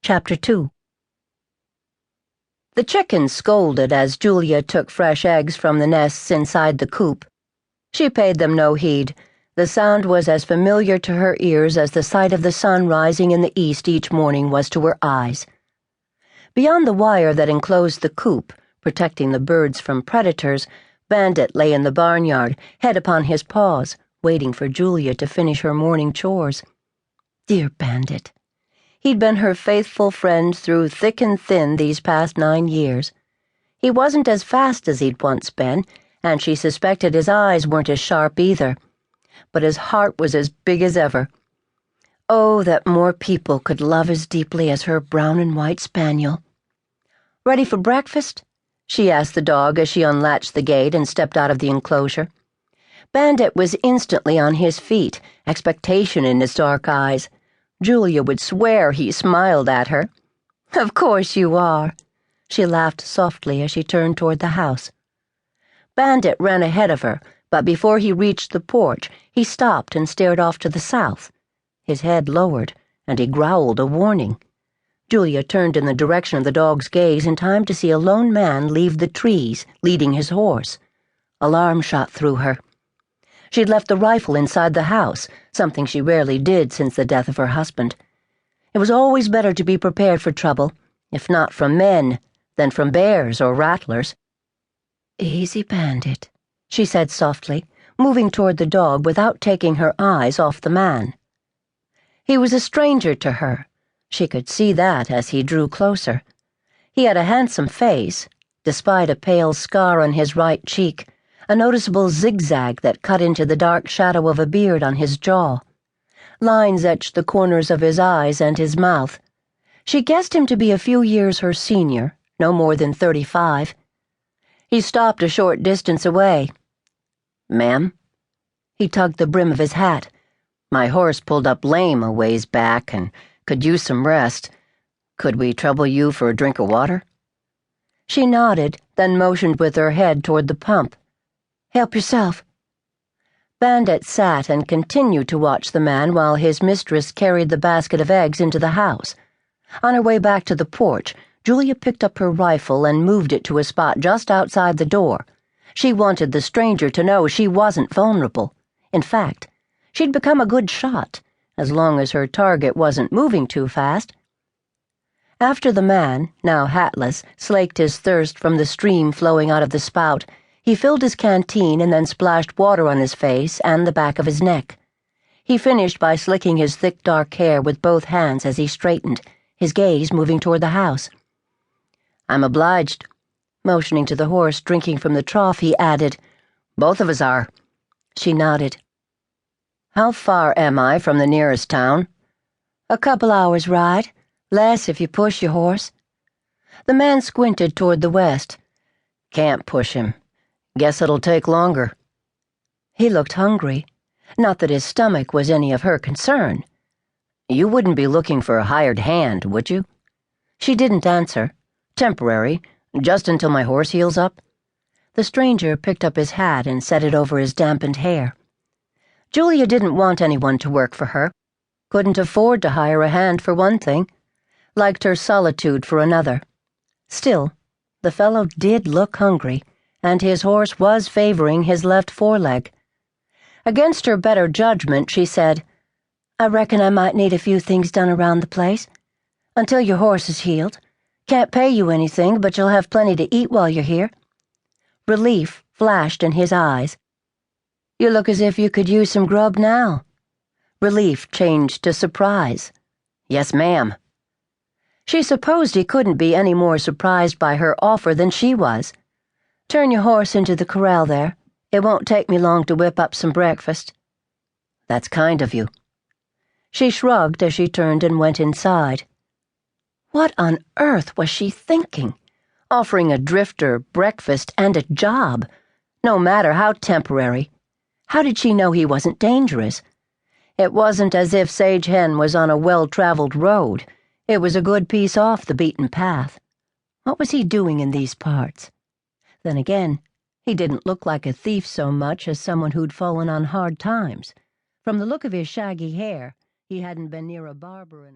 Chapter 2. The chickens scolded as Julia took fresh eggs from the nests inside the coop. She paid them no heed. The sound was as familiar to her ears as the sight of the sun rising in the east each morning was to her eyes. Beyond the wire that enclosed the coop, protecting the birds from predators, Bandit lay in the barnyard, head upon his paws, waiting for Julia to finish her morning chores. Dear Bandit. He'd been her faithful friend through thick and thin these past 9 years. He wasn't as fast as he'd once been, and she suspected his eyes weren't as sharp either. But his heart was as big as ever. Oh, that more people could love as deeply as her brown and white spaniel. "Ready for breakfast?" she asked the dog as she unlatched the gate and stepped out of the enclosure. Bandit was instantly on his feet, expectation in his dark eyes. Julia would swear he smiled at her. "Of course you are." She laughed softly as she turned toward the house. Bandit ran ahead of her, but before he reached the porch, he stopped and stared off to the south. His head lowered, and he growled a warning. Julia turned in the direction of the dog's gaze in time to see a lone man leave the trees, leading his horse. Alarm shot through her. She'd left the rifle inside the house, something she rarely did since the death of her husband. It was always better to be prepared for trouble, if not from men, than from bears or rattlers. "Easy, Bandit," she said softly, moving toward the dog without taking her eyes off the man. He was a stranger to her. She could see that as he drew closer. He had a handsome face, despite a pale scar on his right cheek, a noticeable zigzag that cut into the dark shadow of a beard on his jaw. Lines etched the corners of his eyes and his mouth. She guessed him to be a few years her senior, no more than 35. He stopped a short distance away. "Ma'am?" He tugged the brim of his hat. "My horse pulled up lame a ways back and could use some rest. Could we trouble you for a drink of water?" She nodded, then motioned with her head toward the pump. "Help yourself." Bandit sat and continued to watch the man while his mistress carried the basket of eggs into the house. On her way back to the porch, Julia picked up her rifle and moved it to a spot just outside the door. She wanted the stranger to know she wasn't vulnerable. In fact, she'd become a good shot, as long as her target wasn't moving too fast. After the man, now hatless, slaked his thirst from the stream flowing out of the spout, he filled his canteen and then splashed water on his face and the back of his neck. He finished by slicking his thick dark hair with both hands as he straightened, his gaze moving toward the house. "I'm obliged." Motioning to the horse drinking from the trough, he added, "Both of us are." She nodded. "How far am I from the nearest town?" "A couple hours' ride. Less if you push your horse." The man squinted toward the west. "Can't push him. Guess it'll take longer." He looked hungry. Not that his stomach was any of her concern. "You wouldn't be looking for a hired hand, would you?" She didn't answer. "Temporary, just until my horse heals up?" The stranger picked up his hat and set it over his dampened hair. Julia didn't want anyone to work for her. Couldn't afford to hire a hand for one thing. Liked her solitude for another. Still, the fellow did look hungry, and his horse was favoring his left foreleg. Against her better judgment, she said, "I reckon I might need a few things done around the place. Until your horse is healed. Can't pay you anything, but you'll have plenty to eat while you're here." Relief flashed in his eyes. "You look as if you could use some grub now." Relief changed to surprise. "Yes, ma'am." She supposed he couldn't be any more surprised by her offer than she was. "Turn your horse into the corral there. It won't take me long to whip up some breakfast." "That's kind of you." She shrugged as she turned and went inside. What on earth was she thinking? Offering a drifter breakfast and a job, no matter how temporary. How did she know he wasn't dangerous? It wasn't as if Sage Hen was on a well-traveled road. It was a good piece off the beaten path. What was he doing in these parts? Then again, he didn't look like a thief so much as someone who'd fallen on hard times. From the look of his shaggy hair, he hadn't been near a barber in